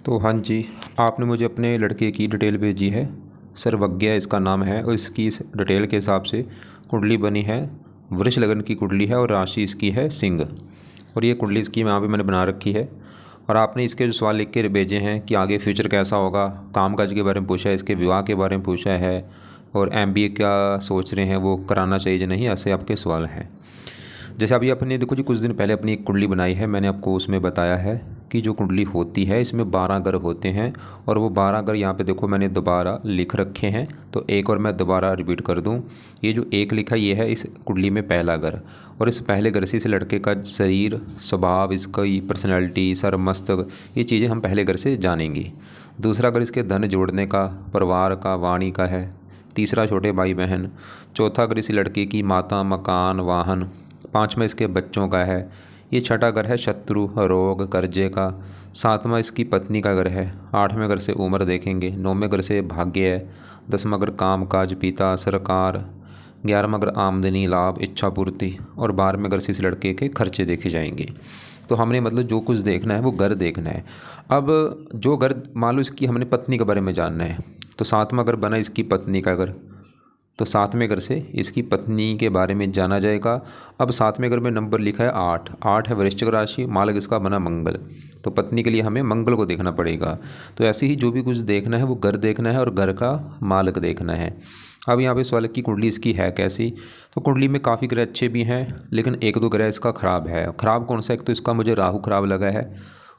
तो हाँ जी, आपने मुझे अपने लड़के की डिटेल भेजी है। सर्वज्ञ इसका नाम है और इसकी इस डिटेल के हिसाब से कुंडली बनी है, वृष लगन की कुंडली है और राशि इसकी है सिंह। और ये कुंडली इसकी यहाँ पे मैंने बना रखी है। और आपने इसके जो सवाल लिख के भेजे हैं कि आगे फ्यूचर कैसा होगा, कामकाज के बारे में पूछा है, इसके विवाह के बारे में पूछा है और एमबीए क्या सोच रहे हैं, वो कराना चाहिए या नहीं, ऐसे आपके सवाल हैं। जैसे अभी अपने देखो जी, कुछ दिन पहले अपनी एक कुंडली बनाई है, मैंने आपको उसमें बताया है कि जो कुंडली होती है इसमें 12 ग्रह होते हैं और वो 12 ग्रह यहाँ पे देखो मैंने दोबारा लिख रखे हैं। तो एक और मैं दोबारा रिपीट कर दूँ, ये जो एक लिखा ये है इस कुंडली में पहला ग्रह। और इस पहले ग्रह से इस लड़के का शरीर, स्वभाव, इसकी पर्सनैलिटी, सर, मस्तक, ये चीज़ें हम पहले ग्रह से जानेंगे। दूसरा ग्रह इसके धन जोड़ने का, परिवार का, वाणी का है। तीसरा छोटे भाई बहन। चौथा ग्रह इस लड़के की माता, मकान, वाहन। पाँचवा इसके बच्चों का है। ये छठा घर है शत्रु, रोग, कर्जे का। सातवां इसकी पत्नी का घर है। आठवें घर से उम्र देखेंगे। नौवें घर से भाग्य है। 10वां घर काम काज, पिता, सरकार। 11वां घर आमदनी, लाभ, इच्छा पूर्ति। और 12वें घर से इस लड़के के खर्चे देखे जाएंगे। तो हमने मतलब जो कुछ देखना है वो घर देखना है। अब जो घर मान लो इसकी हमने पत्नी के बारे में जानना है, तो 7वां घर बना इसकी पत्नी का घर, तो 7वें घर से इसकी पत्नी के बारे में जाना जाएगा। अब 7वें घर में नंबर लिखा है 8, 8 है वृश्चिक राशि, मालक इसका बना मंगल, तो पत्नी के लिए हमें मंगल को देखना पड़ेगा। तो ऐसे ही जो भी कुछ देखना है वो घर देखना है और घर का मालक देखना है। अब यहाँ पे सवाल की कुंडली इसकी है कैसी, तो कुंडली में काफ़ी ग्रह अच्छे भी हैं लेकिन एक दो ग्रह इसका ख़राब है। ख़राब कौन सा, एक तो इसका मुझे राहु खराब लगा है,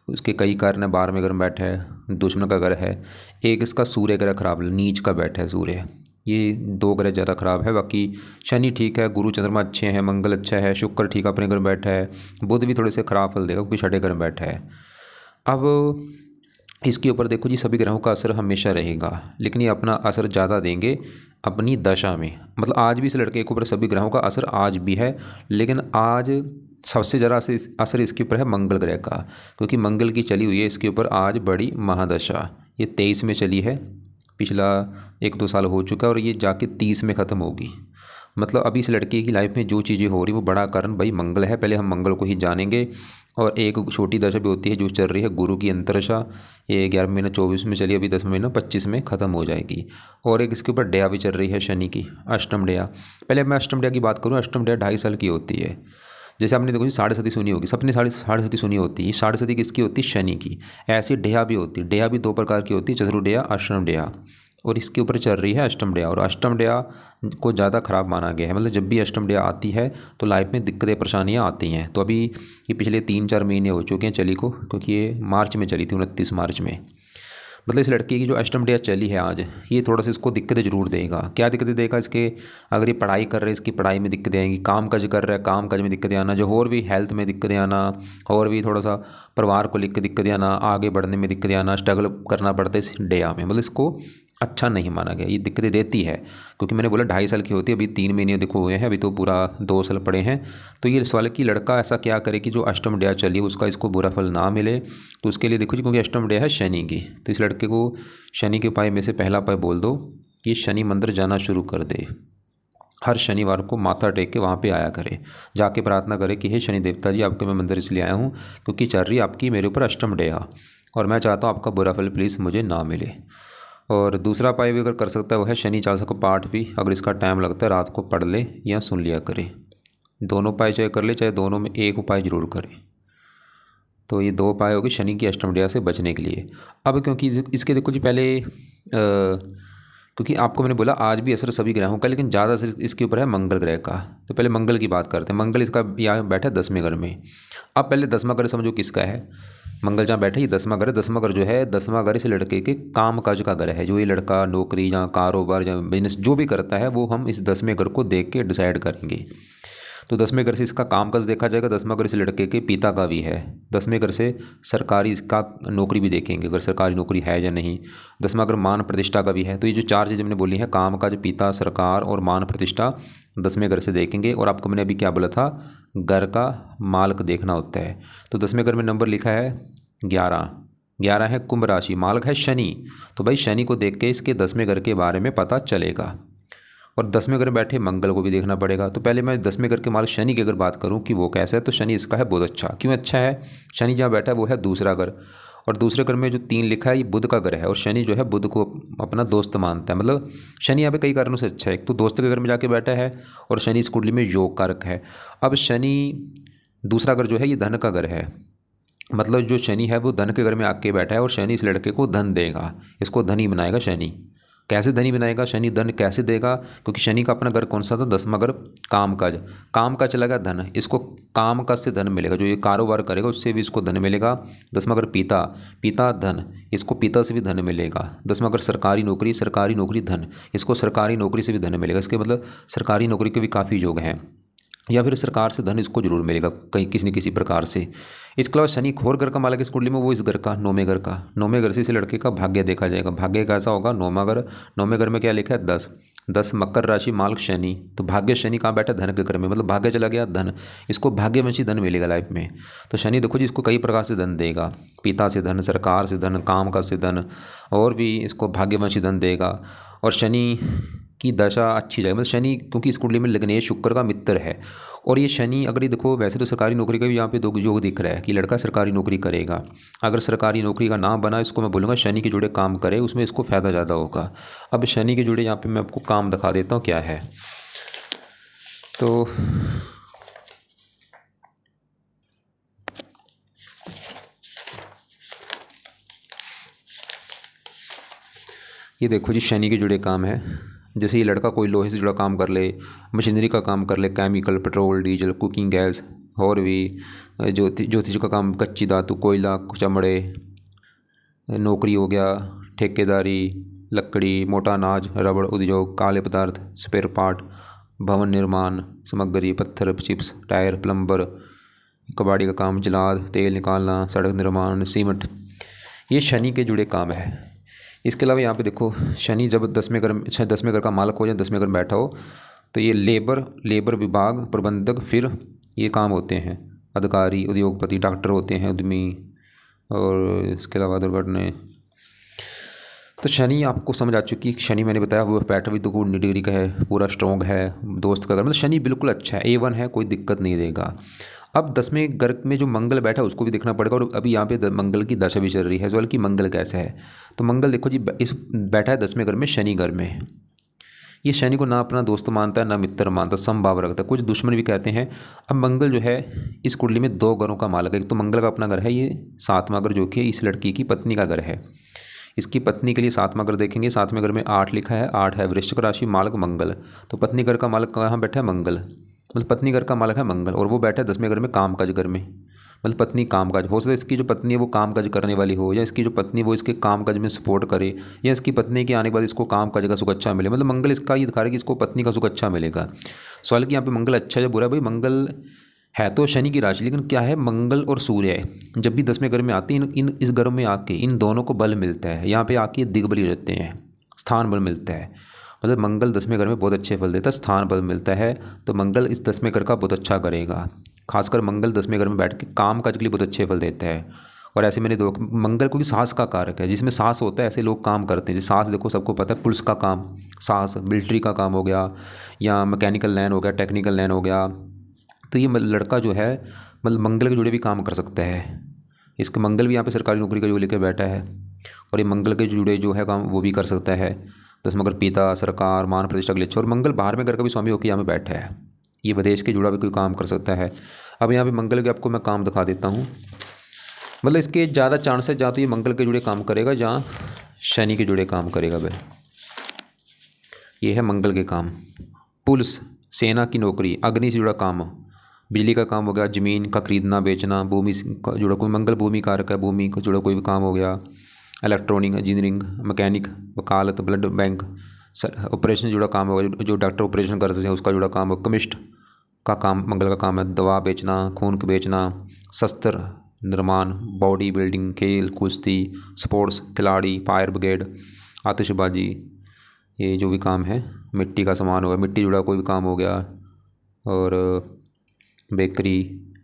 उसके कई कारण है, 12वें घर में बैठा है, दुश्मन का घर है। एक इसका सूर्य ग्रह खराब, नीच का बैठा है सूर्य, ये 2 ग्रह ज़्यादा ख़राब है। बाकी शनि ठीक है, गुरु चंद्रमा अच्छे हैं, मंगल अच्छा है, शुक्र ठीक अपने घर में बैठा है, बुध भी थोड़े से ख़राब फल देगा क्योंकि छठे घर में बैठा है। अब इसके ऊपर देखो जी, सभी ग्रहों का असर हमेशा रहेगा लेकिन ये अपना असर ज़्यादा देंगे अपनी दशा में। मतलब आज भी इस लड़के के ऊपर सभी ग्रहों का असर आज भी है, लेकिन आज सबसे ज़्यादा असर इसके ऊपर है मंगल ग्रह का, क्योंकि मंगल की चली हुई है इसके ऊपर आज बड़ी महादशा। ये 23 में चली है, पिछला 1-2 साल हो चुका है और ये जाके 30 में ख़त्म होगी। मतलब अभी इस लड़के की लाइफ में जो चीज़ें हो रही वो बड़ा कारण भाई मंगल है। पहले हम मंगल को ही जानेंगे। और एक छोटी दशा भी होती है जो चल रही है गुरु की अंतरदशा, ये 11 महीना 24 में चली, अभी 10 महीना 25 में ख़त्म हो जाएगी। और एक इसके ऊपर डया भी चल रही है शनि की, अष्टम डया। पहले मैं अष्टम डया की बात करूँ, अष्टम डया 2.5 साल की होती है। जैसे आपने देखो जी साढ़े सती सुनी होगी, सबने साढ़े सती सुनी होती है। साढ़े सती किसकी होती है, शनि की। ऐसी डेहा भी होती है, डेहा भी 2 प्रकार की होती है, चतुर्डेया, अष्टम डेहा। और इसके ऊपर चल रही है अष्टम डेहा, और अष्टम डेहा को ज़्यादा ख़राब माना गया है। मतलब जब भी अष्टम डेहा आती है तो लाइफ में दिक्कतें परेशानियाँ आती हैं। तो अभी ये पिछले 3-4 महीने हो चुके हैं चली को, क्योंकि ये मार्च में चली थी, 29 मार्च में। मतलब इस लड़के की जो अष्टम डेहा चली है आज, ये थोड़ा सा इसको दिक्कतें जरूर देगा। क्या दिक्कतें देगा इसके, अगर ये पढ़ाई कर रहे हैं इसकी पढ़ाई में दिक्कतें आएंगी, काम काज कर रहा है काम काज में दिक्कतें आना, जो और भी हेल्थ में दिक्कतें आना, और भी थोड़ा सा परिवार को लेकर दिक्कतें आना, आगे बढ़ने में दिक्कतें आना, स्ट्रगल करना पड़ता है इस डेहा में। मतलब इसको अच्छा नहीं माना गया, ये दिक्कतें देती है। क्योंकि मैंने बोला 2.5 साल की होती है, अभी 3 महीने देखो हुए हैं, अभी तो पूरा 2 साल पड़े हैं। तो ये सवाल है कि लड़का ऐसा क्या करे कि जो अष्टम डेहा चली उसका इसको बुरा फल ना मिले। तो उसके लिए देखो जी, क्योंकि अष्टम डेहा है शनि की, तो इस लड़के को शनि के उपाय में से पहला उपाय बोल दो कि शनि मंदिर जाना शुरू कर दे। हर शनिवार को माथा टेक के वहाँ पे आया करे, जाके प्रार्थना करे कि हे शनि देवता जी, आपके मैं मंदिर इसलिए आया हूँ क्योंकि चल रही आपकी मेरे ऊपर अष्टम डेहा, और मैं चाहता हूँ आपका बुरा फल प्लीज़ मुझे ना मिले। और दूसरा उपाय भी अगर कर सकता है वो है शनि चालीसा को पाठ भी, अगर इसका टाइम लगता है रात को पढ़ ले या सुन लिया करे। दोनों उपाय चाहे कर ले, चाहे दोनों में एक उपाय जरूर करे। तो ये 2 उपाय होगी शनि की अष्टम डेहा से बचने के लिए। अब क्योंकि इसके देखो जी पहले क्योंकि आपको मैंने बोला आज भी असर सभी ग्रहों का, लेकिन ज़्यादा असर इसके ऊपर है मंगल ग्रह का। तो पहले मंगल की बात करते हैं। मंगल इसका यहाँ बैठा है 10वें घर में। अब पहले 10वां घर समझो किसका है, मंगल जहाँ बैठे ये 10वां घर है। 10वां घर जो है, 10वां घर इस लड़के के काम काज का घर है। जो ये लड़का नौकरी या कारोबार या बिजनेस जो भी करता है वो हम इस 10वें घर को देख के डिसाइड करेंगे। तो 10वें घर से इसका काम काज देखा जाएगा। 10वां घर इस लड़के के पिता का भी है। 10वें घर से सरकारी इसका नौकरी भी देखेंगे, अगर सरकारी नौकरी है या नहीं। 10वां घर मान प्रतिष्ठा का भी है। तो ये जो 4 चीज़ें मैंने बोली हैं, काम काज, पिता, सरकार और मान प्रतिष्ठा, 10वें घर से देखेंगे। और आपको मैंने अभी क्या बोला था, घर का मालक देखना होता है। तो 10वें घर में नंबर लिखा है 11, 11 है कुंभ राशि, मालक है शनि। तो भाई शनि को देख के इसके 10वें घर के बारे में पता चलेगा। और 10वें घर में बैठे मंगल को भी देखना पड़ेगा। तो पहले मैं 10वें घर के मालक शनि की अगर बात करूं कि वो कैसा है, तो शनि इसका है बहुत अच्छा। क्यों अच्छा है, शनि जहाँ बैठा है वो है दूसरा घर, और दूसरे घर में जो 3 लिखा है ये बुध का घर है, और शनि जो है बुध को अपना दोस्त मानता है। मतलब शनि यहाँ पे कई कारणों से अच्छा है। एक तो दोस्त के घर में जाके बैठा है, और शनि इस कुंडली में योग कारक है। अब शनि दूसरा घर जो है ये धन का घर है, मतलब जो शनि है वो धन के घर में आके बैठा है, और शनि इस लड़के को धन देगा, इसको धनी बनाएगा शनि। कैसे धनी बनाएगा शनि, धन कैसे देगा, क्योंकि शनि का अपना घर कौन सा था, 10वां घर कामकाज। काम का चला गया धन, इसको काम का से धन मिलेगा, जो ये कारोबार करेगा उससे भी इसको धन मिलेगा। 10वां घर पिता, पिता धन, इसको पिता से भी धन मिलेगा। 10वां घर सरकारी नौकरी, सरकारी नौकरी धन, इसको सरकारी नौकरी से भी धन मिलेगा। इसके मतलब सरकारी नौकरी के भी काफ़ी योग हैं, या फिर सरकार से धन इसको जरूर मिलेगा कहीं किसी न किसी प्रकार से। इसके अलावा शनि खोर घर का मालिक इस कुंडली में, वो इस घर का 9वें घर का, 9वें घर से इस लड़के का भाग्य देखा जाएगा। भाग्य कैसा होगा, 9वां घर, 9वें घर में क्या लिखा है 10, 10 मकर राशि मालिक शनि, तो भाग्य शनि कहाँ बैठा, धन के घर में, मतलब भाग्य चला गया धन, इसको भाग्यवंशी धन मिलेगा लाइफ में। तो शनि देखो जी इसको कई प्रकार से धन देगा, पिता से धन, सरकार से धन, काम का से धन, और भी इसको भाग्यवंशी धन देगा। और शनि की दशा अच्छी जाएगी, मतलब शनि क्योंकि इस कुंडली में लग्नेश शुक्र का मित्र है, और ये शनि अगर ये देखो वैसे तो सरकारी नौकरी का भी यहाँ पे दो योग दिख रहा है कि लड़का सरकारी नौकरी करेगा। अगर सरकारी नौकरी का नाम बना, इसको मैं बोलूँगा शनि के जुड़े काम करे, उसमें इसको फ़ायदा ज़्यादा होगा। अब शनि के जुड़े यहाँ पे मैं आपको काम दिखा देता हूँ क्या है। तो ये देखो जी शनि के जुड़े काम है। जैसे ये लड़का कोई लोहे से जुड़ा काम कर ले, मशीनरी का काम कर ले, chemical, petrol, diesel, cooking gas, और भी ज्योतिष का काम, कच्ची धातु, कोयला, चमड़े, नौकरी हो गया, ठेकेदारी, लकड़ी, मोटा अनाज, रबड़ उद्योग, काले पदार्थ, स्पेयर पार्ट, भवन निर्माण सामग्री, पत्थर, चिप्स, टायर, प्लम्बर, कबाड़ी का काम, जलाद, तेल निकालना, सड़क निर्माण, सीमेंट, ये शनि के जुड़े काम है। इसके अलावा यहाँ पे देखो शनि जब 10वें घर का मालिक हो जाए, 10वें घर में बैठा हो, तो ये लेबर विभाग प्रबंधक, फिर ये काम होते हैं अधिकारी, उद्योगपति, डॉक्टर होते हैं, उद्यमी, और इसके अलावा दुर्घटना। तो शनि आपको समझ आ चुकी, शनि मैंने बताया वो बैठा भी तो 19 डिग्री का है, पूरा स्ट्रॉन्ग है, दोस्त का घर, मतलब शनि बिल्कुल अच्छा है, A1 है, कोई दिक्कत नहीं देगा। अब 10वें घर में जो मंगल बैठा है उसको भी देखना पड़ेगा, और अभी यहाँ पे मंगल की दशा भी चल रही है, सवाल कि मंगल कैसा है। तो मंगल देखो जी इस बैठा है 10वें घर में, शनि घर में। ये शनि को ना अपना दोस्त मानता है ना मित्र मानता, समभाव रखता है, कुछ दुश्मन भी कहते हैं। अब मंगल जो है इस कुंडली में 2 घरों का मालिक है। एक तो मंगल का अपना घर है, ये 7वां घर जो कि इस लड़की की पत्नी का घर है। इसकी पत्नी के लिए 7वां घर देखेंगे, 7वें घर में 8 लिखा है, 8 है वृश्चिक राशि मालिक मंगल, तो पत्नी घर का मालिक कहाँ बैठा है, मंगल, मतलब पत्नी घर का मालिक है मंगल, और वो बैठा है 10वें घर में कामकाज घर में, मतलब पत्नी कामकाज। हो सकता है इसकी जो पत्नी है वो कामकाज करने वाली हो, या इसकी जो पत्नी वो इसके कामकाज में सपोर्ट करे, या इसकी पत्नी के आने के बाद इसको कामकाज का सुख अच्छा मिले, मतलब मंगल इसका ये दिखा रहा है कि इसको पत्नी का सुख अच्छा मिलेगा। सवाल कि यहाँ पे मंगल अच्छा है बुरा, भाई मंगल है तो शनि की राशि, लेकिन क्या है मंगल और सूर्य है, जब भी 10वें घर में आते हैं इस घर में आके इन दोनों को बल मिलता है, यहाँ पे आके दिग्बली हो जाते हैं, स्थान बल मिलता है। मतलब मंगल 10वें घर में बहुत अच्छे फल देता है, स्थान बल मिलता है, तो मंगल इस 10वें घर का बहुत अच्छा करेगा। खासकर मंगल 10वें घर में बैठ के काम काज के लिए बहुत अच्छे फल देता है। और ऐसे मैंने दो मंगल क्योंकि साहस का कारक है, जिसमें साहस होता है ऐसे लोग काम करते हैं। जैसे साहस देखो सबको पता है, पुलिस का काम साहस, मिलिट्री का काम हो गया, या मैकेनिकल लाइन हो गया, टेक्निकल लाइन हो गया। तो ये लड़का जो है मतलब मंगल के जुड़े भी काम कर सकता है। इसके मंगल भी यहाँ पे सरकारी नौकरी का जो लेकर बैठा है, और ये मंगल के जुड़े जो है काम वो भी कर सकता है। 10वां घर पिता, सरकार, मान प्रतिष्ठा के लिए अच्छा, और मंगल 12वें घर का भी स्वामी होकर यहाँ पे बैठा है, ये विदेश के जुड़ा भी कोई काम कर सकता है। अब यहाँ पे मंगल के आपको मैं काम दिखा देता हूँ, मतलब इसके ज़्यादा चांस है जहाँ तो ये मंगल के जुड़े काम करेगा, जहाँ शनि के जुड़े काम करेगा भाई। ये है मंगल के काम, पुलिस, सेना की नौकरी, अग्नि से जुड़ा काम, बिजली का काम हो गया, ज़मीन का खरीदना बेचना, भूमि का जुड़ा कोई, मंगल भूमि कारक है, भूमि का जुड़ा कोई भी काम हो गया, इलेक्ट्रॉनिक, इंजीनियरिंग, मैकेनिक, वकालत, ब्लड बैंक, ऑपरेशन जुड़ा काम होगा, जो डॉक्टर ऑपरेशन कर सकते हैं उसका जुड़ा काम हो, केमिस्ट का काम मंगल का काम है, दवा बेचना, खून बेचना, शस्त्र निर्माण, बॉडी बिल्डिंग, खेल कुश्ती, स्पोर्ट्स, खिलाड़ी, फायर ब्रिगेड, आतिशबाजी, ये जो भी काम है, मिट्टी का सामान हो गया, मिट्टी जुड़ा कोई भी काम हो गया, और बेकरी,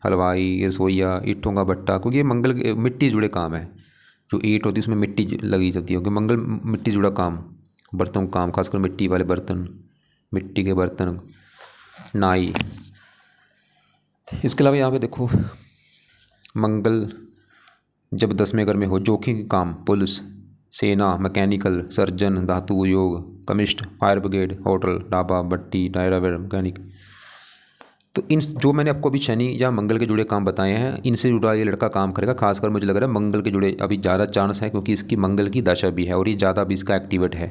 हलवाई, रसोईया, ईंटों का भट्टा, क्योंकि ये मंगल मिट्टी जुड़े काम है। जो ईंट होती है उसमें मिट्टी लगी जाती है, क्योंकि मंगल मिट्टी जुड़ा काम, बर्तनों का काम, खासकर मिट्टी वाले बर्तन, मिट्टी के बर्तन, नाई। इसके अलावा यहाँ पे देखो मंगल जब 10वें घर में हो जोखिम के काम, पुलिस, सेना, मैकेनिकल, सर्जन, धातु उद्योग, chemist, fire brigade, hotel, dhaba, भट्टी, डायरावेयर, मैकेनिक। तो इन जो मैंने आपको अभी शनि या मंगल के जुड़े काम बताए हैं, इनसे जुड़ा ये लड़का काम करेगा। खासकर मुझे लग रहा है मंगल के जुड़े अभी ज़्यादा चांस है, क्योंकि इसकी मंगल की दशा भी है और ये ज़्यादा भी इसका एक्टिवेट है।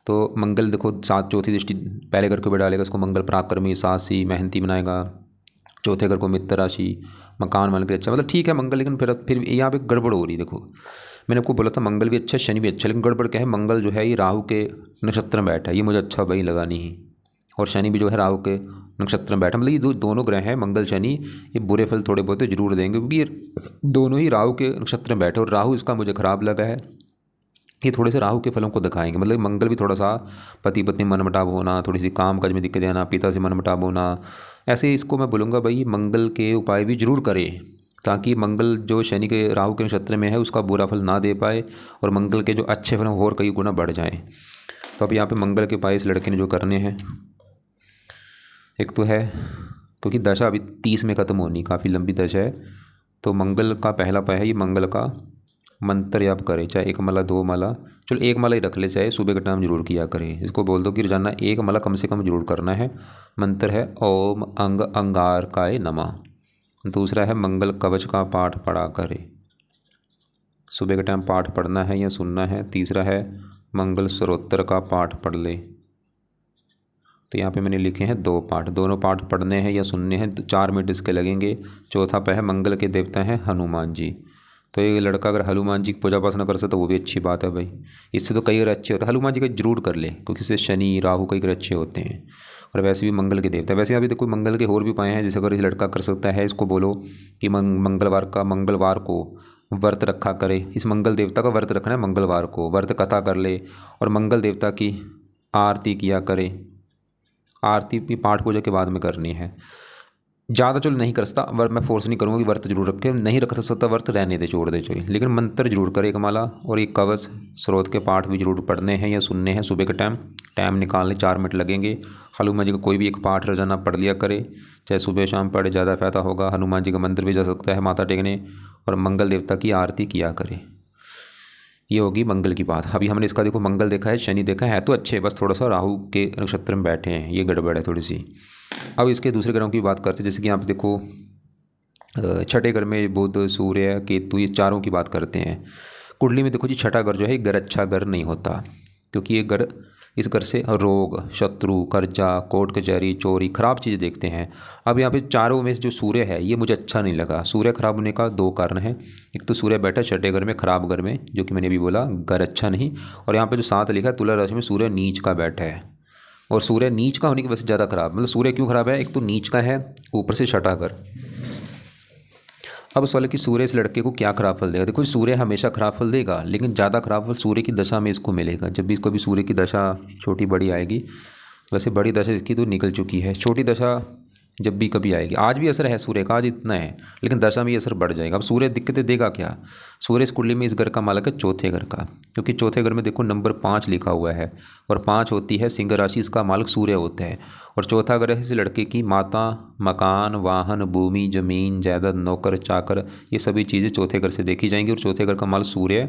तो मंगल देखो 7 चौथी दृष्टि पहले घर को भी डालेगा, उसको मंगल पराक्रमी, साहसी, मेहनती बनाएगा। चौथे घर को मित्र राशि, मकान वाले के अच्छा, मतलब ठीक है मंगल, लेकिन फिर यहाँ पे गड़बड़ हो रही है। देखो मैंने आपको बोला था मंगल भी अच्छा, शनि भी अच्छा, लेकिन गड़बड़ क्या है, मंगल जो है ये राहु के नक्षत्र में बैठा है, ये मुझे अच्छा भाई लगा नहीं। और शनि भी जो है राहु के नक्षत्र में बैठा, मतलब ये दोनों ग्रह हैं मंगल शनि, ये बुरे फल थोड़े बहुत जरूर देंगे, क्योंकि ये दोनों ही राहु के नक्षत्र में बैठे। और राहु इसका मुझे ख़राब लगा है, ये थोड़े से राहु के फलों को दिखाएंगे। मतलब मंगल भी थोड़ा सा पति पत्नी मनमुटाव होना, थोड़ी सी काम काज में दिक्कत आना, पिता से मनमुटाव होना, ऐसे इसको मैं बोलूँगा भाई मंगल के उपाय भी जरूर करें, ताकि मंगल जो शनि के राहु के नक्षत्र में है उसका बुरा फल ना दे पाए और मंगल के जो अच्छे फल और कई गुना बढ़ जाएँ। तो अब यहाँ पे मंगल के उपाय इस लड़के ने जो करने हैं, एक तो है क्योंकि दशा अभी 30 में ख़त्म होनी, काफ़ी लंबी दशा है, तो मंगल का पहला उपाय है ये मंगल का मंत्र याप करे, चाहे 1 माला 2 माला, चलो 1 माला ही रख ले, चाहे सुबह के टाइम जरूर किया करे। इसको बोल दो कि रोजाना 1 माला कम से कम जरूर करना है। मंत्र है ओम अंग अंगारकाय नमः। दूसरा है मंगल कवच का पाठ पढ़ा करे, सुबह के टाइम पाठ पढ़ना है या सुनना है। तीसरा है मंगल स्तोत्र का पाठ पढ़ ले, तो यहाँ पे मैंने लिखे हैं 2 पाठ, दोनों पाठ पढ़ने हैं या सुनने हैं, तो 4 मिनट इसके लगेंगे। चौथा पे है मंगल के देवता हैं हनुमान जी, तो ये लड़का अगर हनुमान जी की पूजा उपासना कर सकता तो वो भी अच्छी बात है भाई। इससे तो कई ग्रह अच्छे होते हैं, हनुमान जी का जरूर कर ले, क्योंकि इससे शनि राहु कई ग्रह अच्छे होते हैं और वैसे भी मंगल के देवता। वैसे अभी देखो मंगल के और भी उपाय हैं, जैसे अगर इस लड़का कर सकता है, इसको बोलो कि मंगलवार को व्रत रखा करे, इस मंगल देवता का व्रत रखना है, मंगलवार को व्रत कथा कर ले और मंगल देवता की आरती किया करे। आरती भी पाठ पूजा के बाद में करनी है। ज़्यादा चलो नहीं कर सकता वर्त, मैं फोर्स नहीं करूँगा कि व्रत जरूर रखे, नहीं रख सकता व्रत रहने दे, छोड़ दे चाहिए, लेकिन मंत्र जरूर करे 1 माला और एक कवच स्रोत के पाठ भी जरूर पढ़ने हैं या सुनने हैं। सुबह के टाइम निकालने 4 मिनट लगेंगे। हनुमान जी का कोई भी एक पाठ रोजाना पढ़ लिया करे, चाहे सुबह शाम पढ़े, ज़्यादा फायदा होगा। हनुमान जी का मंदिर भी जा सकता है माथा टेकने और मंगल देवता की आरती किया करे। ये होगी मंगल की बात। अभी हमने इसका देखो मंगल देखा है, शनि देखा है तो अच्छे, बस थोड़ा सा राहु के नक्षत्र में बैठे हैं, ये गड़बड़ है थोड़ी सी। अब इसके दूसरे ग्रहों की बात करते हैं, जैसे कि यहाँ पे देखो छठे घर में बुध, सूर्य, केतु, ये चारों की बात करते हैं। कुंडली में देखो जी छठा घर जो है घर अच्छा घर नहीं होता, क्योंकि ये घर, इस घर से रोग, शत्रु, कर्जा, कोर्ट कचहरी, चोरी, खराब चीज़ें देखते हैं। अब यहाँ पे चारों में से जो सूर्य है ये मुझे अच्छा नहीं लगा। सूर्य खराब होने का 2 कारण है, एक तो सूर्य बैठा छठे घर में खराब घर में, जो कि मैंने अभी बोला घर अच्छा नहीं, और यहाँ पे जो 7 लिखा है तुला राशि में सूर्य नीच का बैठा है, और सूर्य नीच का होने की वजह से ज़्यादा खराब। मतलब सूर्य क्यों खराब है, एक तो नीच का है, ऊपर से छठा घर। अब सवाल है कि सूर्य इस लड़के को क्या खराब फल देगा। देखो सूर्य हमेशा खराब फल देगा, लेकिन ज़्यादा खराब फल सूर्य की दशा में इसको मिलेगा। जब भी इसको भी सूर्य की दशा छोटी बड़ी आएगी, वैसे बड़ी दशा इसकी तो निकल चुकी है, छोटी दशा जब भी कभी आएगी। आज भी असर है सूर्य का, आज इतना है, लेकिन दशा में ये असर बढ़ जाएगा। अब सूर्य दिक्कतें देगा क्या, सूर्य इस कुंडली में इस घर का मालक है चौथे घर का, क्योंकि चौथे घर में देखो नंबर 5 लिखा हुआ है और 5 होती है सिंह राशि, इसका मालक सूर्य होता है। और चौथा घर है इस लड़के की माता, मकान, वाहन, भूमि, जमीन, जायदाद, नौकर चाकर, ये सभी चीज़ें चौथे घर से देखी जाएंगी। और चौथे घर का मालक सूर्य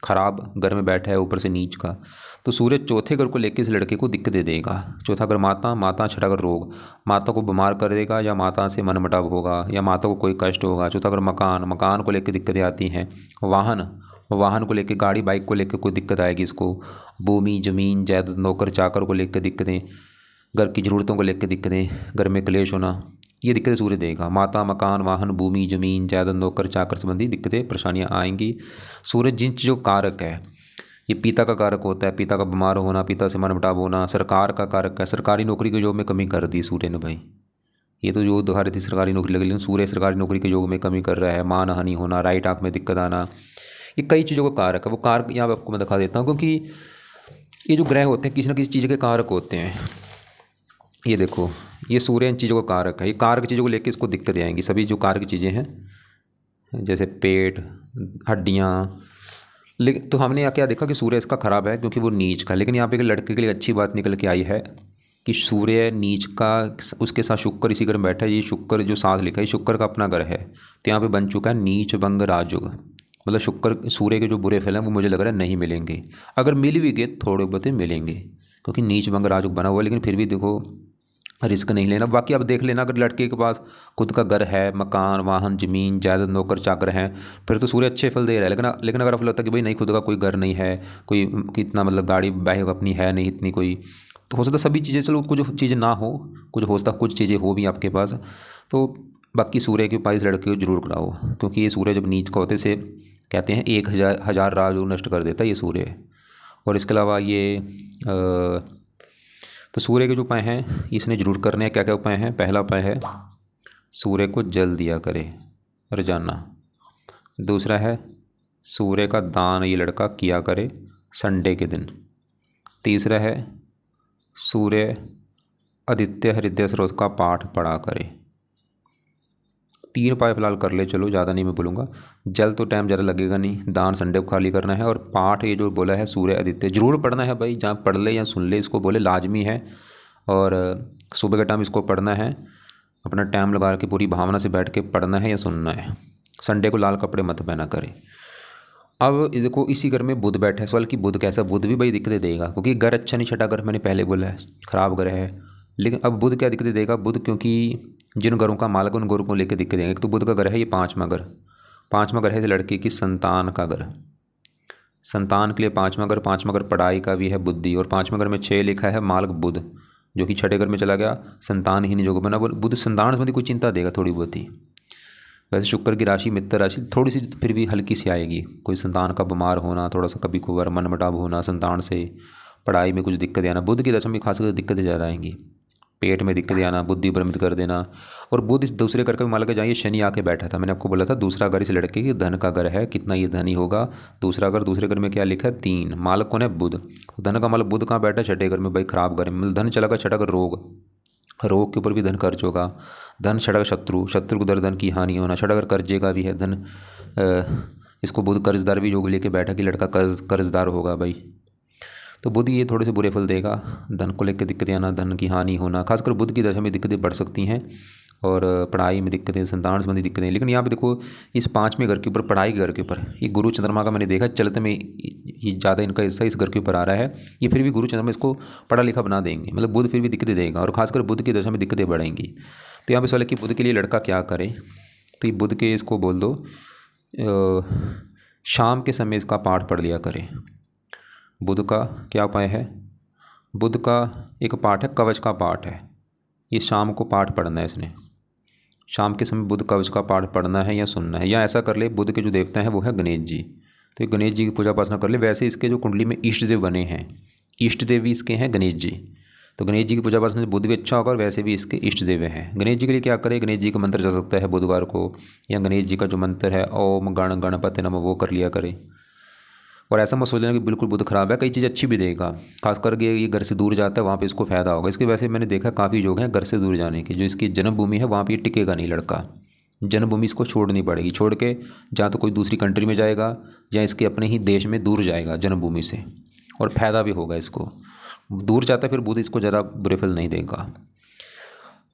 खराब घर में बैठा है, ऊपर से नीच का, तो सूर्य चौथे घर को लेकर इस लड़के को दिक्कत दे देगा। चौथा घर माता, छठा घर रोग, माता को बीमार कर देगा या माता से मनमुटाव होगा या माता को कोई कष्ट होगा। चौथा घर मकान को लेकर दिक्कतें आती हैं। वाहन को लेकर, गाड़ी बाइक को लेकर कोई दिक्कत आएगी इसको। भूमि, जमीन, जायदाद, नौकर चाकर को लेकर दिक्कतें, घर की ज़रूरतों को लेकर दिक्कतें, घर में क्लेश होना, ये दिक्कतें सूर्य देगा। माता, मकान, वाहन, भूमि, जमीन, जायदाद, नौकर चाकर संबंधी दिक्कतें परेशानियाँ आएंगी। सूर्य जिन चीज़ों कारक है, ये पिता का कारक होता है, पिता का बीमार होना, पिता से मनमुटाव होना। सरकार का कारक है, सरकारी नौकरी के योग में कमी कर दी सूर्य ने भाई। ये तो योग दिखा रही थी सरकारी नौकरी लगी, लेकिन सूर्य सरकारी नौकरी के योग में कमी कर रहा है। मान हानि होना, राइट आंख में दिक्कत आना, ये कई चीज़ों का कारक है। वो कारक यहाँ पर आपको मैं दिखा देता हूँ, क्योंकि ये जो ग्रह होते हैं किसी न किसी चीज़ के कारक होते हैं। ये देखो ये सूर्य इन चीज़ों का कारक है, ये कारक चीज़ों को लेकर इसको दिक्कतें आएंगी। सभी जो कारक चीज़ें हैं जैसे पेट, हड्डियाँ, लेकिन तो हमने यहाँ क्या देखा कि सूर्य इसका खराब है क्योंकि वो नीच का। लेकिन यहाँ पे एक लड़के के लिए अच्छी बात निकल के आई है कि सूर्य नीच का, उसके साथ शुक्र इसी घर में बैठा है। ये शुक्र जो 7 लिखा है, शुक्र का अपना घर है, तो यहाँ पे बन चुका है नीच भंग राजयोग। मतलब शुक्र सूर्य के जो बुरे फल हैं वो मुझे लग रहा है नहीं मिलेंगे। अगर मिल भी गए थोड़े बहुत मिलेंगे, क्योंकि नीच भंग राजयोग बना हुआ है। लेकिन फिर भी देखो रिस्क नहीं लेना। बाकी आप देख लेना, अगर लड़के के पास खुद का घर है, मकान वाहन ज़मीन जायदाद नौकर चाकर हैं, फिर तो सूर्य अच्छे फल दे रहा है। लेकिन अगर आपको लगता है कि भाई नहीं, खुद का कोई घर नहीं है, कोई कितना मतलब गाड़ी बाइक अपनी है नहीं इतनी कोई, तो हो सकता है सभी चीज़ें, चलो कुछ चीज़ें ना हो, कुछ हो सकता कुछ चीज़ें हो भी आपके पास, तो बाकी सूर्य के पास लड़के को जरूर कराओ। क्योंकि ये सूर्य जब नीच का होते से कहते हैं 1000 राजयोग नष्ट कर देता है ये सूर्य। और इसके अलावा ये तो सूर्य के जो उपाय हैं इसने जरूर करने हैं। क्या क्या उपाय हैं? पहला उपाय है सूर्य को जल दिया करे रोजाना। दूसरा है सूर्य का दान ये लड़का किया करे संडे के दिन। तीसरा है सूर्य आदित्य हृदय स्रोत का पाठ पढ़ा करे। 3 उपाय फिलहाल कर ले, चलो ज़्यादा नहीं मैं बोलूँगा। जल तो टाइम ज़्यादा लगेगा नहीं, दान संडे को खाली करना है, और पाठ ये जो बोला है सूर्य आदित्य जरूर पढ़ना है भाई। जहाँ पढ़ ले या सुन ले, इसको बोले लाजमी है। और सुबह के टाइम इसको पढ़ना है, अपना टाइम लगा के पूरी भावना से बैठ के पढ़ना है या सुनना है। संडे को लाल कपड़े मत पहना करे। अब देखो इसी घर में बुध बैठा है, सवाल कि बुध कैसा? बुध भी भाई दिक्कतें देगा, क्योंकि घर अच्छा नहीं, छठा घर मैंने पहले बोला है खराब घर है। लेकिन अब बुध क्या दिक्कतें देगा? बुध क्योंकि जिन घरों का मालक उन घरों को लेकर दिक्कत देंगे। एक तो बुध का घर है ये 5वां घर। 5वां घर है लड़के की संतान का घर, संतान के लिए 5वां घर। 5वां घर पढ़ाई का भी है, बुद्धि। और 5वें घर में 6 लिखा है मालक बुध, जो कि छठे घर में चला गया, संतानहीन योग बना। बुध संतान संबंधी कोई चिंता देगा थोड़ी बहुत ही। वैसे शुक्र की राशि मित्र राशि थोड़ी सी फिर भी हल्की सी आएगी, कोई संतान का बीमार होना, थोड़ा सा कभी कभार मनमुटाव होना संतान से, पढ़ाई में कुछ दिक्कतें आना। बुध की दशा में खासकर दिक्कतें ज़्यादा आएंगी, पेट में दिक्कतें आना, बुद्धि भ्रमित कर देना। और बुध इस दूसरे घर का भी मालक जाइए, शनि आके बैठा था। मैंने आपको बोला था दूसरा घर इस लड़के की धन का घर है, कितना ये धनी होगा। दूसरा घर, दूसरे घर में क्या लिखा है? 3। मालक कौन है? बुध। धन का मालक बुध कहाँ बैठा? छठे घर में भाई, खराब घर में। मतलब धन चला गया। छठा घर रोग, रोग के ऊपर भी धन खर्च होगा। धन छठा घर शत्रु, शत्रु को दर धन की हानि होना। छठा घर कर्जे का भी है धन, इसको बुध कर्जदार भी योग लेके बैठा कि लड़का कर्जदार होगा भाई। तो बुध ये थोड़े से बुरे फल देगा, धन को लेकर दिक्कतें आना, धन की हानि होना। खासकर बुध की दशा में दिक्कतें बढ़ सकती हैं, और पढ़ाई में दिक्कतें, संतान संबंधी दिक्कतें। लेकिन यहाँ पे देखो इस 5वें घर के ऊपर, पढ़ाई के घर के ऊपर, ये गुरु चंद्रमा का मैंने देखा चलते में ये ज़्यादा इनका हिस्सा इस घर के ऊपर आ रहा है। ये फिर भी गुरु चंद्रमा इसको पढ़ा लिखा बना देंगे, मतलब बुध फिर भी दिक्कतें देगा, और खासकर बुध की दशा में दिक्कतें बढ़ेंगी। तो यहाँ पे सवाल है कि बुध के लिए लड़का क्या करे? तो ये बुध के इसको बोल दो शाम के समय इसका पाठ पढ़ लिया करे। बुध का क्या उपाय है? बुध का एक पाठ है, कवच का पाठ है। ये शाम को पाठ पढ़ना है इसने, शाम के समय बुध कवच का पाठ पढ़ना है या सुनना है। या ऐसा कर ले, बुध के जो देवता हैं वो है गणेश जी, तो गणेश जी की पूजा उपासना कर ले। वैसे इसके जो कुंडली में इष्ट देव बने हैं, इष्ट देव भी इसके हैं गणेश जी, तो गणेश जी की पूजा उपासना से बुध भी अच्छा होगा, और वैसे भी इसके इष्ट देव हैं। गणेश जी के लिए क्या करे? गणेश जी का मंत्र चल सकता है बुधवार को, या गणेश जी का जो मंत्र है ओम गण गणपति नमः वो कर लिया करे। और ऐसा मत सोच लेना कि बिल्कुल बुध खराब है, कई चीज़ अच्छी भी देगा। खास करके ये घर से दूर जाता है, वहाँ पे इसको फ़ायदा होगा। इसके वैसे मैंने देखा काफ़ी योग हैं घर से दूर जाने के, जो इसकी जन्मभूमि है वहाँ पे टिकेगा नहीं लड़का, जन्मभूमि इसको छोड़नी पड़ेगी। छोड़ के जहाँ तो कोई दूसरी कंट्री में जाएगा, या इसके अपने ही देश में दूर जाएगा जन्मभूमि से, और फ़ायदा भी होगा इसको। दूर जाता है फिर बुध इसको ज़्यादा बुरे फल नहीं देगा।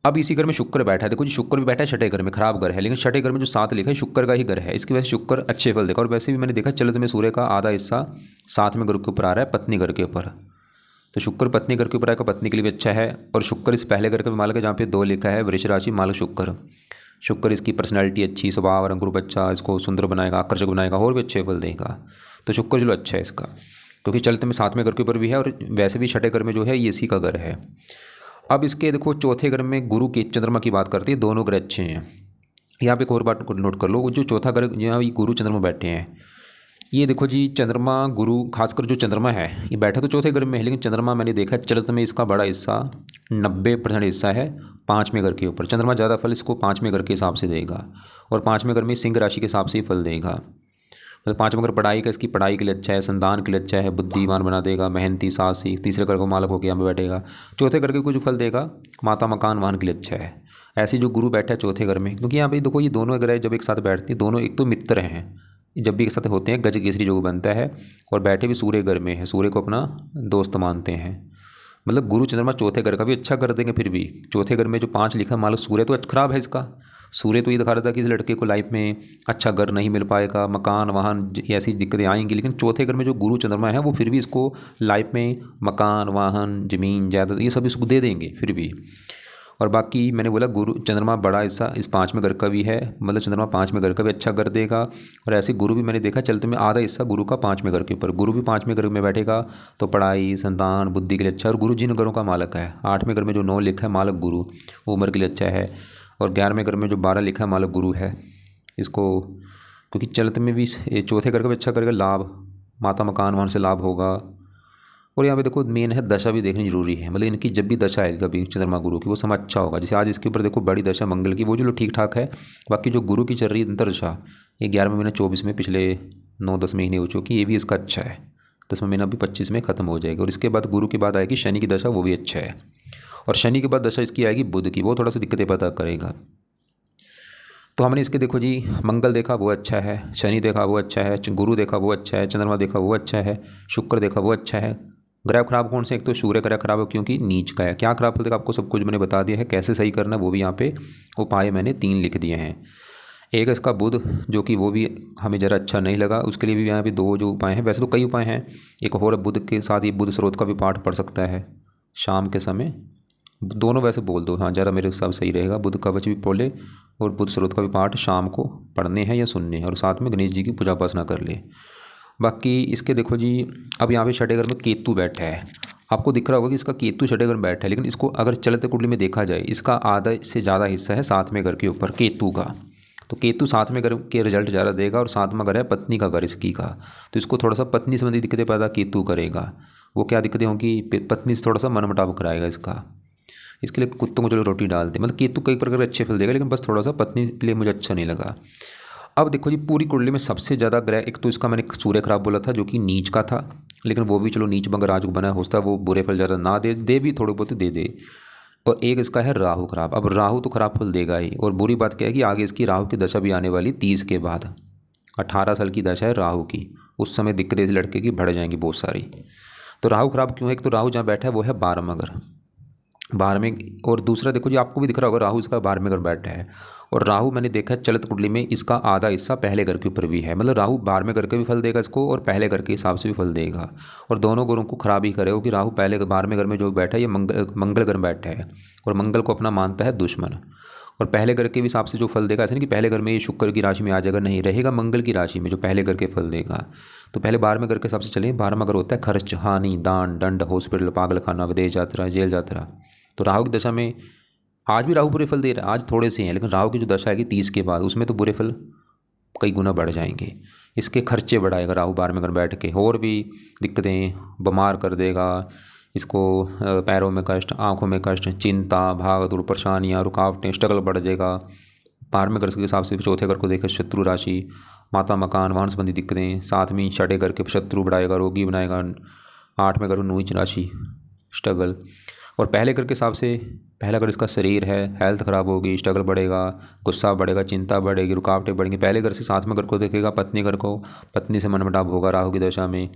अब इसी घर में शुक्र बैठा है, देखो जी शुक्र भी बैठा है छठे घर में, खराब घर है, लेकिन छठे घर में जो 7 लिखा है शुक्र का ही घर है, इसकी वजह से शुक्र अच्छे फल देगा। और वैसे भी मैंने देखा चलित में सूर्य का आधा हिस्सा 7वें घर के ऊपर आ रहा है, पत्नी घर के ऊपर। तो शुक्र पत्नी घर के ऊपर आएगा, पत्नी के लिए भी अच्छा है। और शुक्र इस पहले घर का भी मालक है, जहाँ पे 2 लिखा है, वृष राशि मालक शुक्र। शुक्र इसकी पर्सनैलिटी अच्छी, स्वभाव रंग रूप अच्छा, इसको सुंदर बनाएगा, आकर्षक बनाएगा, और भी अच्छे फल देगा। तो शुक्र चलो अच्छा है इसका, क्योंकि चलते में 7वें घर के ऊपर भी है, और वैसे भी छठे घर में जो है ये इसी का घर है। अब इसके देखो चौथे घर में गुरु के चंद्रमा की बात करते हैं, दोनों ग्रह अच्छे हैं। यहाँ पे एक और बात नोट कर लो, जो चौथा घर यहाँ ये गुरु चंद्रमा बैठे हैं, ये देखो जी चंद्रमा गुरु, खासकर जो चंद्रमा है ये बैठा तो चौथे घर में है, लेकिन चंद्रमा मैंने देखा चलत में इसका बड़ा हिस्सा 90% हिस्सा है 5वें घर के ऊपर। चंद्रमा ज़्यादा फल इसको 5वें घर के हिसाब से देगा, और 5वें घर में सिंह राशि के हिसाब से ही फल देगा। मतलब 5वां घर पढ़ाई का, इसकी पढ़ाई के लिए अच्छा है, संतान के लिए अच्छा है, बुद्धिमान बना देगा, मेहनती साहसी। तीसरे घर को मालक होकर यहाँ पे बैठेगा। चौथे घर के कुछ फल देगा, माता मकान वाहन के लिए अच्छा है। ऐसे जो गुरु बैठा है चौथे घर में, क्योंकि यहाँ पे देखो ये दोनों ग्रह जब एक साथ बैठते हैं, दोनों एक तो मित्र हैं, जब भी एक साथ होते हैं गज केसरी योग बनता है। और बैठे भी सूर्य घर में है, सूर्य को अपना दोस्त मानते हैं। मतलब गुरु चंद्रमा चौथे घर का भी अच्छा कर देंगे। फिर भी चौथे घर में जो 5 लिखा है, मान लो सूर्य तो खराब है इसका, सूर्य तो ये दिखा रहा था कि इस लड़के को लाइफ में अच्छा घर नहीं मिल पाएगा, मकान वाहन ऐसी दिक्कतें आएंगी, लेकिन चौथे घर में जो गुरु चंद्रमा है वो फिर भी इसको लाइफ में मकान वाहन ज़मीन जायदाद ये सब इसको दे देंगे फिर भी। और बाकी मैंने बोला गुरु चंद्रमा बड़ा हिस्सा इस 5वें घर का भी है, मतलब चंद्रमा 5वें घर का भी अच्छा कर देगा। और ऐसे गुरु भी मैंने देखा चलते में आधा हिस्सा गुरु का 5वें घर के ऊपर, गुरु भी 5वें घर में बैठेगा तो पढ़ाई संतान बुद्धि के लिए अच्छा। और गुरु जिन घरों का मालक है, 8वें घर में जो 9 लिखा है मालक गुरु, वो उम्र के लिए अच्छा है। और 11वें घर में जो 12 लिखा है मालक गुरु है इसको, क्योंकि चलते में भी चौथे घर का भी अच्छा करेगा, लाभ माता मकान वाहन से लाभ होगा। और यहाँ पे देखो मेन है दशा भी देखनी जरूरी है, मतलब इनकी जब भी दशा आएगी कभी चंद्रमा गुरु की वो समय अच्छा होगा। जैसे आज इसके ऊपर देखो बड़ी दशा मंगल की, वो जो ठीक ठाक है। बाकी जो गुरु की चल रही अंतरदशा ये 11वें महीने 24 में पिछले 9-10 महीने हो चुकी, ये भी इसका अच्छा है। 10वां महीना भी 25 में ख़त्म हो जाएगा। और इसके बाद गुरु के बाद आएगी शनि की दशा, वो भी अच्छा है। और शनि के बाद दशा इसकी आएगी बुध की, वो थोड़ा सा दिक्कतें पैदा करेगा। तो हमने इसके देखो जी मंगल देखा वो अच्छा है, शनि देखा वो अच्छा है, गुरु देखा वो अच्छा है, चंद्रमा देखा वो अच्छा है, शुक्र देखा वो अच्छा है। ग्रह खराब कौन से, एक तो सूर्य ग्रह खराब है क्योंकि नीच का है। क्या खराब फल देगा आपको सब कुछ मैंने बता दिया है, कैसे सही करना वो भी यहाँ पे उपाय मैंने 3 लिख दिए हैं। एक इसका बुध जो कि वो भी हमें ज़रा अच्छा नहीं लगा, उसके लिए भी यहाँ पे 2 जो उपाय हैं, वैसे तो कई उपाय हैं। एक और बुध के साथ ही बुध स्रोत का भी पाठ पढ़ सकता है शाम के समय, दोनों वैसे बोल दो, हाँ ज़रा मेरे हिसाब सही रहेगा। बुध कवच भी बोले और बुध स्रोत का भी पाठ शाम को पढ़ने हैं या सुनने हैं, और साथ में गणेश जी की पूजा उपासना कर ले। बाकी इसके देखो जी अब यहाँ पे छठे घर में केतु बैठा है, आपको दिख रहा होगा कि इसका केतु छठे घर में बैठा है, लेकिन इसको अगर चलते कुंडली में देखा जाए इसका आधा से ज़्यादा हिस्सा है 7वें घर के ऊपर केतु का। तो केतु 7वें घर के रिजल्ट ज़्यादा देगा, और 7वां घर है पत्नी का घर इसकी का, तो इसको थोड़ा सा पत्नी संबंधी दिक्कतें पैदा केतु करेगा। वो क्या दिक्कतें होंगी, पत्नी से थोड़ा सा मनमुटाव कराएगा इसका। इसके लिए कुत्तों को चलो रोटी डाल दे, मतलब केतु कई प्रकार के अच्छे फल देगा, लेकिन बस थोड़ा सा पत्नी के लिए मुझे अच्छा नहीं लगा। अब देखो जी पूरी कुंडली में सबसे ज़्यादा ग्रह, एक तो इसका मैंने सूर्य खराब बोला था जो कि नीच का था, लेकिन वो भी चलो नीच मगर आज बना होता वो बुरे फल ज़्यादा ना दे भी थोड़े बहुत दे दे। और एक इसका है राहु खराब, अब राहु तो खराब फल देगा ही। और बुरी बात क्या है कि आगे इसकी राहु की दशा भी आने वाली 30 के बाद, 18 साल की दशा है राहु की, उस समय दिक्कतें इस लड़के की बढ़ जाएंगी बहुत सारी। तो राहु खराब क्यों है, एक तो राहु जहाँ बैठा है वो है 12वां घर, 12वें। और दूसरा देखो जी आपको भी दिख रहा होगा राहु इसका 12वें घर बैठा है, और राहु मैंने देखा है चलित कुंडली में इसका आधा हिस्सा पहले घर के ऊपर भी है, मतलब राहु 12वें घर के भी फल देगा इसको और पहले घर के हिसाब से भी फल देगा। और दोनों घरों को खराब ही करेगा कि राहु पहले 12वें घर में जो बैठा है ये मंगल घर में बैठा है, और मंगल को अपना मानता है दुश्मन। और पहले घर के भी हिसाब से जो फल देगा, ऐसे नहीं कि पहले घर में ये शुक्र की राशि में आ जाएगा, नहीं रहेगा मंगल की राशि में जो पहले घर के फल देगा। तो पहले 12वें घर के हिसाब से चलिए, 12वां घर होता है खर्च हानि दान दंड हॉस्पिटल पागल खाना विदेश यात्रा जेल यात्रा। तो राहु की दशा में आज भी राहु बुरे फल दे रहा है, आज थोड़े से हैं, लेकिन राहु की जो दशा आएगी 30 के बाद उसमें तो बुरे फल कई गुना बढ़ जाएंगे। इसके खर्चे बढ़ाएगा राहु 12वें घर बैठ के, और भी दिक्कतें बीमार कर देगा इसको, पैरों में कष्ट आँखों में कष्ट चिंता भाग दौड़ परेशानियाँ रुकावटें स्ट्रगल बढ़ जाएगा। 12वें घर के हिसाब से चौथे घर को देखें शत्रु राशि माता मकान वाहन संबंधी दिक्कतें, 7वीं छठे घर के शत्रु बढ़ाएगा रोगी बनाएगा, 8वें घर नीच राशि स्ट्रगल। और पहले घर के हिसाब से पहला घर इसका शरीर है, हेल्थ ख़राब होगी स्ट्रगल बढ़ेगा गुस्सा बढ़ेगा चिंता बढ़ेगी रुकावटें बढ़ेंगी। पहले घर से 7वें घर को देखेगा पत्नी घर को, पत्नी से मनमुटाव होगा राहु की दशा में,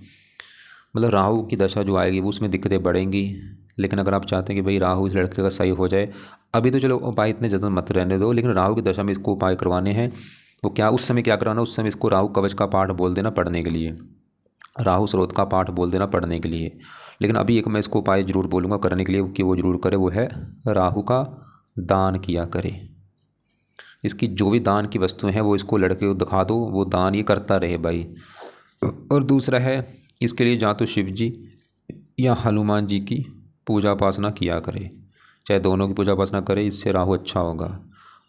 मतलब राहु की दशा जो आएगी वो उसमें दिक्कतें बढ़ेंगी। लेकिन अगर आप चाहते हैं कि भाई राहु इस लड़के का सही हो जाए, अभी तो चलो उपाय इतने ज़्यादा मत रहने दो, लेकिन राहु की दशा में इसको उपाय करवाने हैं। वो क्या उस समय क्या कराना, उस समय इसको राहु कवच का पाठ बोल देना पढ़ने के लिए, राहु स्रोत का पाठ बोल देना पढ़ने के लिए। लेकिन अभी एक मैं इसको उपाय ज़रूर बोलूँगा करने के लिए कि वो ज़रूर करे, वो है राहु का दान किया करे। इसकी जो भी दान की वस्तुएं हैं वो इसको लड़के को दिखा दो, वो दान ये करता रहे भाई। और दूसरा है इसके लिए या तो शिव जी या हनुमान जी की पूजा उपासना किया करे, चाहे दोनों की पूजा उपासना करे, इससे राहु अच्छा होगा।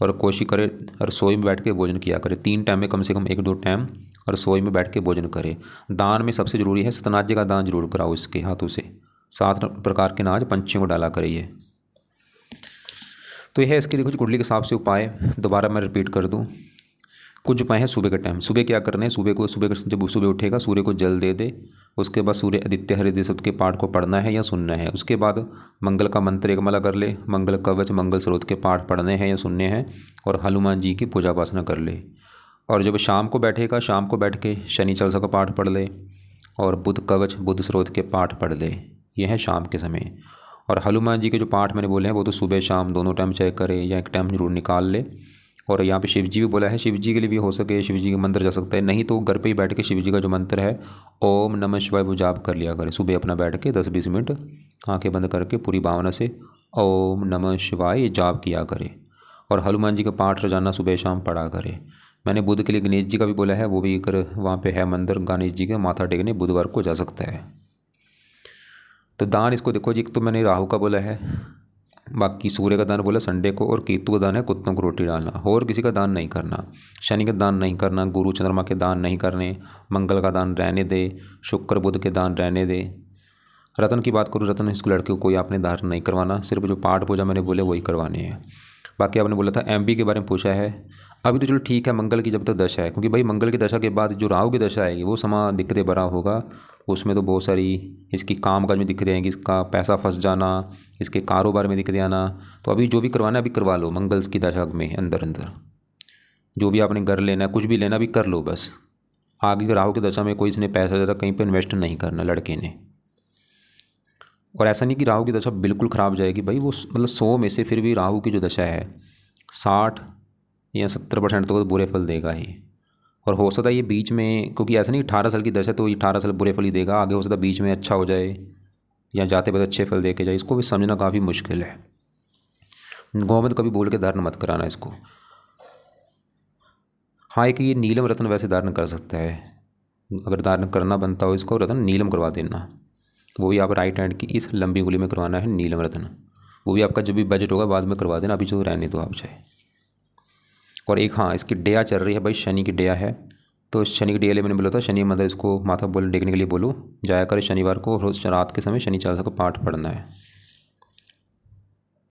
और कोशिश करे रसोई में बैठ के भोजन किया करे, 3 टाइम में कम से कम 1-2 टाइम रसोई में बैठ के भोजन करे। दान में सबसे ज़रूरी है सतनाज्य का दान जरूर कराओ इसके हाथों से, 7 प्रकार के अनाज पंछियों को डाला करिए। तो यह है इसके देखो कुंडली के हिसाब से उपाय। दोबारा मैं रिपीट कर दूं, कुछ उपाय हैं सुबह के टाइम। सुबह क्या करना है, सुबह जब सुबह उठेगा सूर्य को जल दे दे, उसके बाद सूर्य आदित्य हृदय शब्द के पाठ को पढ़ना है या सुनना है। उसके बाद मंगल का मंत्र एक माला कर ले, मंगल कवच मंगल स्रोत के पाठ पढ़ने हैं या सुनने हैं, और हनुमान जी की पूजा उपासना कर ले। और जब शाम को बैठेगा शाम को बैठ के शनि चालीसा का पाठ पढ़ ले, और बुध कवच बुध स्रोत के पाठ पढ़ ले, ये है शाम के समय। और हनुमान जी के जो पाठ मैंने बोले हैं वो तो सुबह शाम दोनों टाइम चाहे करे या एक टाइम जरूर निकाल ले। और यहाँ पे शिव जी भी बोला है, शिव जी के लिए भी हो सके शिव जी का मंत्र जा सकता है, नहीं तो घर पे ही बैठ के शिव जी का जो मंत्र है ओम नमः शिवाय वो जाप कर लिया करें। सुबह अपना बैठ के 10-20 मिनट आंखें बंद करके पूरी भावना से ओम नमः शिवाय ये जाप किया करें। और हनुमान जी का पाठ रोजाना सुबह शाम पढ़ा करें। मैंने बुध के लिए गणेश जी का भी बोला है, वो भी कर वहाँ पे है मंदिर गणेश जी का, माथा टेकने बुधवार को जा सकता है। तो दान इसको देखो जी, एक तो मैंने राहु का बोला है, बाकी सूर्य का दान बोला संडे को, और केतु का दान है कुत्तों को रोटी डालना, और किसी का दान नहीं करना। शनि का दान नहीं करना, गुरु चंद्रमा के दान नहीं करने, मंगल का दान रहने दे, शुक्र बुध के दान रहने दे। रतन की बात करूँ, रतन इसको लड़के को कोई आपने दान नहीं करवाना, सिर्फ जो पाठ पूजा मैंने बोले वही करवाने हैं। बाकी आपने बोला था एमबी के बारे में पूछा है, अभी तो चलो ठीक है मंगल की जब तक दशा है, क्योंकि भाई मंगल की दशा के बाद जो राहु की दशा आएगी वो समा दिक्कतें भरा होगा, उसमें तो बहुत सारी इसकी काम काज में दिक्कतें आएंगी, इसका पैसा फंस जाना, इसके कारोबार में दिक्कतें आना। तो अभी जो भी करवाना है अभी करवा लो, मंगल की दशा में अंदर अंदर जो भी आपने घर लेना है कुछ भी लेना अभी कर लो बस। आगे राहु की दशा में कोई इसने पैसा ज़्यादा कहीं पर इन्वेस्ट नहीं करना लड़के ने। और ऐसा नहीं कि राहु की दशा बिल्कुल ख़राब जाएगी भाई, वो मतलब 100 में से फिर भी राहु की जो दशा है 60 या 70% तो बुरे फल देगा ही। और हो सकता है ये बीच में, क्योंकि ऐसा नहीं 18 साल की दशा तो 18 साल बुरे फल ही देगा, आगे हो सकता है बीच में अच्छा हो जाए या जाते वक्त अच्छे फल दे के जाए, इसको भी समझना काफ़ी मुश्किल है। गौ कभी बोल के धारण मत कराना इसको। हाँ एक ये नीलम रत्न वैसे धारण कर सकता है, अगर धारण करना बनता हो इसको रत्न नीलम करवा देना, वो भी आप राइट हैंड की इस लंबी उंगली में करवाना है नीलम रत्न। वो भी आपका जब भी बजट होगा बाद में करवा देना, अभी जो रहने दो आप चाहे। और एक हाँ इसकी डेया चल रही है भाई, शनि की डेया है, तो शनि की डेया लिए मैंने बोला था शनि मतलब इसको माथा बोल टेकने के लिए बोलो, जाया करें शनिवार को रोज़ रात के समय शनि चालीसा को पाठ पढ़ना है।